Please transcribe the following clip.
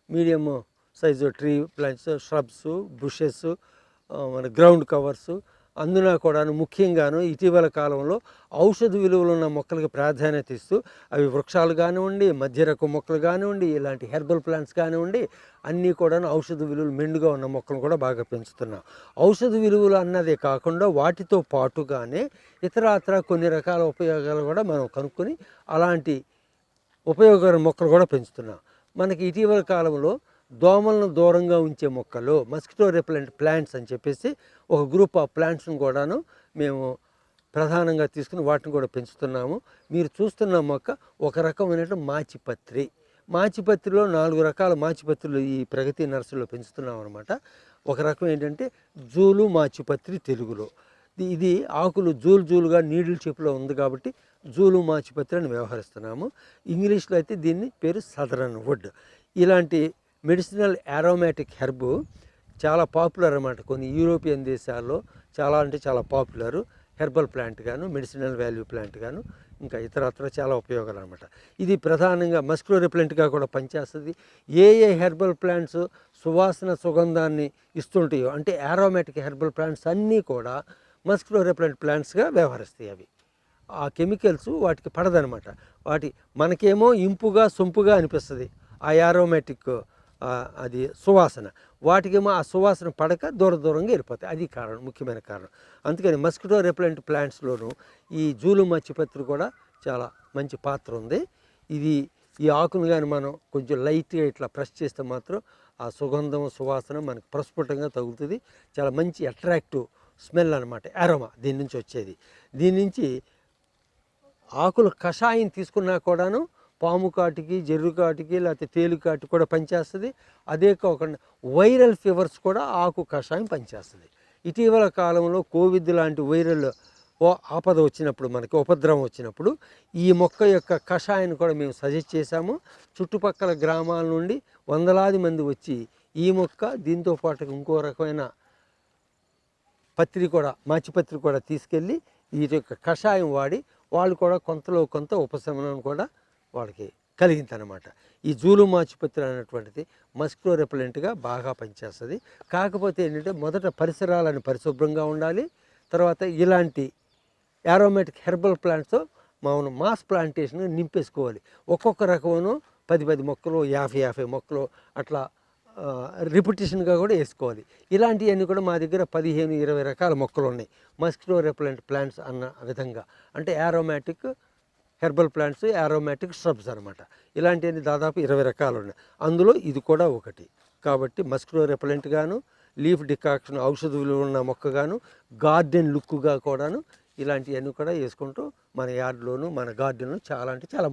Medium size tree plants, shrubs, bushes, మన ground covers, అందున కూడాను ముఖ్యంగాను ఇటీవల కాలంలో ఔషధ విలువలు ఉన్న మొక్కలకు ప్రాధాన్యత ఇస్తూ అవి వృక్షాలు కానివ్వండి, మధ్య రకం మొక్కలు కానివ్వండి, ఇలాంటి హెర్బల్ ప్లాంట్స్ కానివ్వండి, అన్నీ కూడాను ఔషధ విలువలు మెండుగా ఉన్న మొక్కలు కూడా బాగా పెంచుతున్నాం. ఔషధ విలువలు అన్నదే కాకుండా వాటితో పాటుగానే ఇతరాతర కొన్ని రకాల ఉపయోగాలు కూడా మనం కనుక్కొని అలాంటి ఉపయోగకర మొక్కలు కూడా పెంచుతున్నాం. మనకి ఇటీవల కాలంలో దోమలను దూరంగా ఉంచే మొక్కలు, మస్కిటో రెపెలెంట్ ప్లాంట్స్ అని చెప్పేసి ఒక గ్రూప్ ఆఫ్ ప్లాంట్స్ని కూడాను మేము ప్రధానంగా తీసుకుని వాటిని కూడా పెంచుతున్నాము. మీరు చూస్తున్న మొక్క ఒక రకమైనటువంటి మాచిపత్రి. మాచిపత్రిలో 4 రకాల మాచిపత్రులు ఈ ప్రగతి నర్సరీలో పెంచుతున్నాం అనమాట. ఒక రకం ఏంటంటే జూలు మాచిపత్రి తెలుగులో. ఇది ఆకులు జూలుగా నీడిల్ షేప్లో ఉంది కాబట్టి జూలు మాచిపత్రి అని వ్యవహరిస్తున్నాము. ఇంగ్లీష్లో అయితే దీన్ని పేరు సదరన్ వుడ్. ఇలాంటి మెడిసినల్ ఆరోమాటిక్ హెర్బ్ చాలా పాపులర్ అన్నమాట. కొన్ని యూరోపియన్ దేశాల్లో చాలా పాపులర్ హెర్బల్ ప్లాంట్ గాను, మెడిసినల్ వాల్యూ ప్లాంట్ గాను, ఇంకా ఇతరత్ర చాలా ఉపయోగాలు అనమాట. ఇది ప్రధానంగా మస్కిటో రెపెలెంట్గా కూడా పనిచేస్తుంది. ఏ హెర్బల్ ప్లాంట్స్ సుగంధాన్ని ఇస్తుంటాయో, అంటే ఆరోమాటిక్ హెర్బల్ ప్లాంట్స్ అన్నీ కూడా మస్కిటో రెపెలెంట్ ప్లాంట్స్గా వ్యవహరిస్తాయి. అవి ఆ కెమికల్స్ వాటికి పడదనమాట. మనకేమో ఇంపుగా సొంపుగా అనిపిస్తుంది ఆ ఆరోమాటిక్ అది సువాసన, వాటికేమో ఆ సువాసన పడక దూరంగా వెళ్ళిపోతాయి. అది కారణం, ముఖ్యమైన కారణం. అందుకని మస్కిటో రెపెలెంట్ ప్లాంట్స్లోనూ ఈ జూలు మాచిపత్రి కూడా చాలా మంచి పాత్ర ఉంది. ఈ ఆకును కానీ మనం కొంచెం లైట్గా ఇట్లా ప్రెస్ చేస్తే మాత్రం ఆ సుగంధం సువాసన మనకు ప్రస్ఫుటంగా తగులుతుంది. చాలా మంచి అట్రాక్టివ్ స్మెల్ అనమాట, అరోమా దీని నుంచి వచ్చేది. దీని నుంచి ఆకులు కషాయం తీసుకున్నా కూడాను పాము కాటికి, జర్రు కాటికి, లేకపోతే తేలు కాటికి కూడా పనిచేస్తుంది. అదే కాకుండా వైరల్ ఫీవర్స్ కూడా ఆకు కషాయం పనిచేస్తుంది. ఇటీవల కాలంలో కోవిడ్ లాంటి వైరల్ ఆపద వచ్చినప్పుడు, మనకి ఉపద్రవం వచ్చినప్పుడు ఈ మొక్క యొక్క కషాయాన్ని కూడా మేము సజెస్ట్ చేశాము. చుట్టుపక్కల గ్రామాల నుండి వందలాది మంది వచ్చి ఈ మొక్క దీంతో పాటు ఇంకో రకమైన మాచిపత్రి కూడా తీసుకెళ్ళి ఈ యొక్క కషాయం వాడి వాళ్ళు కూడా కొంతలో కొంత ఉపశమనం కూడా వాళ్ళకి కలిగిందనమాట. ఈ జూలు మాచిపత్రి అనేటువంటిది మస్కిటో రెపెలెంట్గా బాగా పనిచేస్తుంది. కాకపోతే ఏంటంటే మొదట పరిసరాలను పరిశుభ్రంగా ఉండాలి. తర్వాత ఇలాంటి ఆరోమాటిక్ హెర్బల్ ప్లాంట్స్తో మనం మాస్ ప్లాంటేషన్ నింపేసుకోవాలి. ఒక్కొక్క రకమును 10 మొక్కలు, 50 మొక్కలు అట్లా రిపిటేషన్గా కూడా వేసుకోవాలి. ఇలాంటివన్నీ కూడా మా దగ్గర 15-20 రకాల మొక్కలు ఉన్నాయి మస్కిటో రెపెలెంట్ ప్లాంట్స్ అన్న విధంగా. అంటే aromatic herbal plants, aromatic shrubs అనమాట. ఇలాంటివన్నీ దాదాపు 20 రకాలు ఉన్నాయి. అందులో ఇది కూడా ఒకటి. కాబట్టి మస్కిటో రెపెలెంట్ గాను, లీఫ్ డికాక్షన్ ఔషధ విలువ ఉన్న మొక్క గాను, గార్డెన్ లుక్గా కూడాను ఇలాంటివన్నీ కూడా వేసుకుంటూ మన యార్డ్లోను, మన గార్డెన్లో చాలా